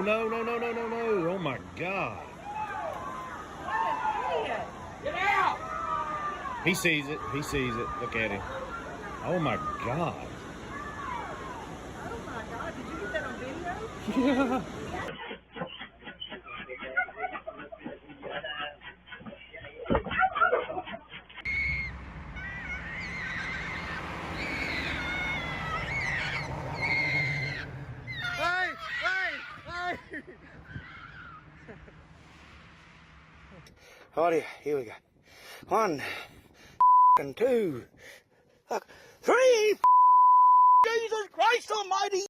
no, no, no, no, no, no. Oh my God. What an idiot. Get out! He sees it. He sees it. Look at him. Oh my God. Oh my God, did you get that on video? Yeah. Alrighty, here we go. 1, and 2, 3. Jesus Christ Almighty!